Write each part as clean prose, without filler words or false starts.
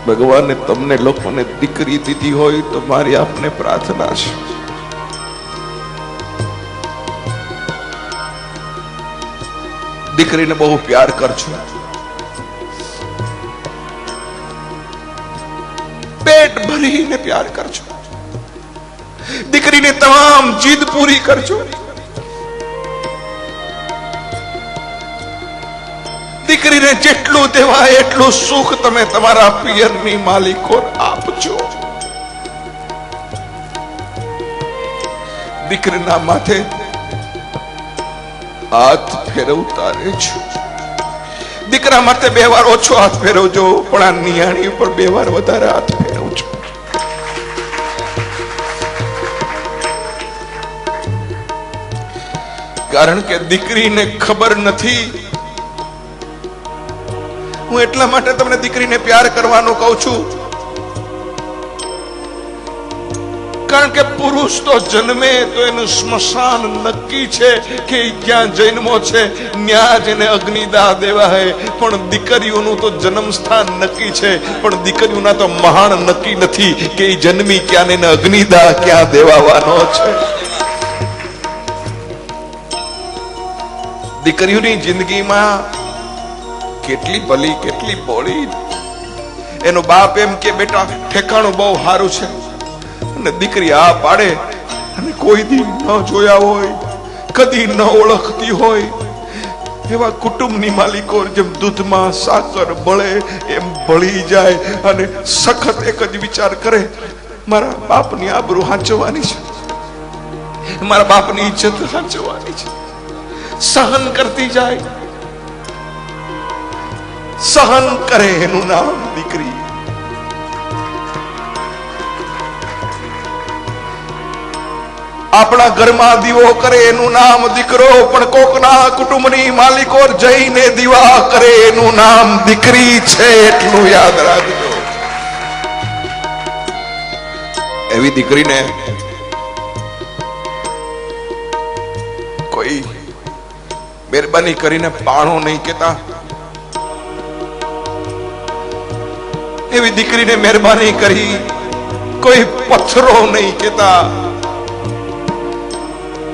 ભગવાને તમને લોકોને દીકરી દીધી હોય તો મારી આપને પ્રાર્થના છે, દીકરીને બહુ પ્યાર કરજો, પેટ ભરીને પ્યાર કરજો, દીકરીની તમામ જીદ પૂરી કરજો, દીકરીને જેટલું દેવાય એટલું સુખ તમે તમારા પિયરની માલિકો આપજો. દીકરીના માથે હાથ ફેરવતા રહેજો. દીકરા માટે 2 વાર ઓછો હાથ ફેરવજો, પણ આ નિયાણી ઉપર 2 વાર વધારે હાથ ફેરવજો. કારણ કે દીકરીને ખબર નથી. હું એટલા માટે તમને દીકરીને પ્યાર કરવાનું કહું છું, કારણ કે પુરુષ તો જન્મે તો એનું સ્મશાન નક્કી છે કે ક્યાં જન્મો છે, ત્યાં જ એને અગ્નિદાહ દેવાય. પણ દીકરીઓનું તો જન્મ સ્થાન નક્કી છે, પણ દીકરીઓના તો મહાન નક્કી નથી કે એ જન્મી ક્યાં ને અગ્નિદાહ ક્યાં દેવાનો છે. દીકરીઓની જિંદગીમાં કેટલી ભલી કેટલી બોળી. એનો બાપ એમ કે બેટા ઠેકાણું બહુ સારું છે, અને દીકરી આ પાડે, અને કોઈ દી ન જોયા હોય, કદી ન ઓળખતી હોય એવા કુટુંબની માલિકો જેમ દૂધમાં સાકર બળે એમ બળી જાય, અને સખત એક જ વિચાર કરે, મારા બાપની આબરૂ સાચવવાની છે, મારા બાપની ઇજ્જત સાચવવાની છે. સહન કરતી જાય, સહન કરે, એનું નામ દીકરી. આપણા ઘરમાં દીવો કરે એનું નામ દીકરો, પણ કોકના કુટુંબની માલિકો જઈને દીવા કરે એનું નામ દીકરી છે, એટલું યાદ રાખજો. એવી દીકરીને કોઈ મહેરબાની કરીને પાણો નહીં કેતા. એવી દીકરીને મહેરબાની કરી કોઈ પથ્થરો નહીં કેતા.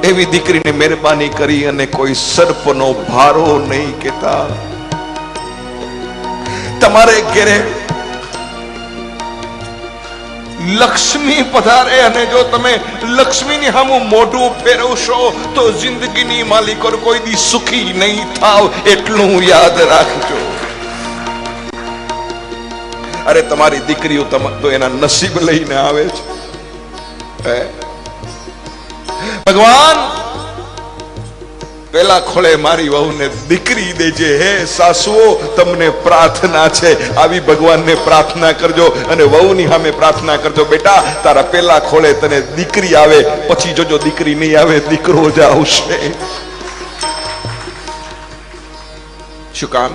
એવી દીકરીને મહેરબાની કરી અને કોઈ સર્પનો ભારો નહીં કેતા. તમારે ઘરે લક્ષ્મી પધારે, અને જો તમે લક્ષ્મીની સામું મોઢું ફેરવશો તો જિંદગીની માલિકો કોઈ દી સુખી નહીં થાવ, એટલું યાદ રાખજો. અરે તમારી દીકરીઓ તો એના નસીબ લઈને આવે છે. ભગવાન પેલા ખોળે મારી વહુને દીકરી દેજે. હે સાસુઓ, તમને પ્રાર્થના છે, આવી ભગવાનને પ્રાર્થના કરજો, અને વહુની સામે પ્રાર્થના કરજો, બેટા તારા પેલા ખોળે તને દીકરી આવે, પછી જોજો દીકરી નહીં આવે, દીકરો જ આવશે. શું કામ?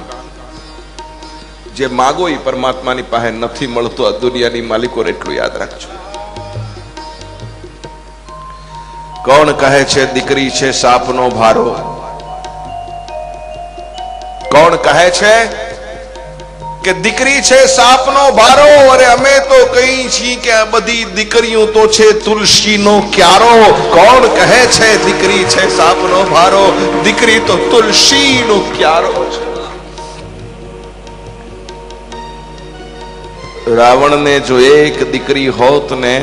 જે માગો એ પરમાત્માની પાસે નથી મળતો આ દુનિયાની માલિકો. એટલું યાદ રાખજો. કોણ કહે છે દીકરી છે સાપનો ભારો? કોણ કહે છે કે દીકરી છે સાપનો ભારો? અરે અમે તો કહી છીએ કે આ બધી દીકરીઓ તો છે તુલસીનો ક્યારો. કોણ કહે છે દીકરી છે સાપનો ભારો? દીકરી તો તુલસીનો ક્યારો છે. રાવણને જો એક દીકરી હોત ને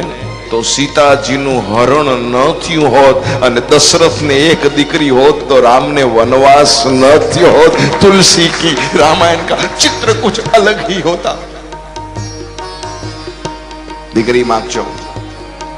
તો સીતાજીનું હરણ ન થયું હોત, અને દશરથને એક દીકરી હોત તો રામને વનવાસ ન થયો હોત. तुलसी की रामायण का चित्र कुछ अलग ही होता. દીકરી માગજો.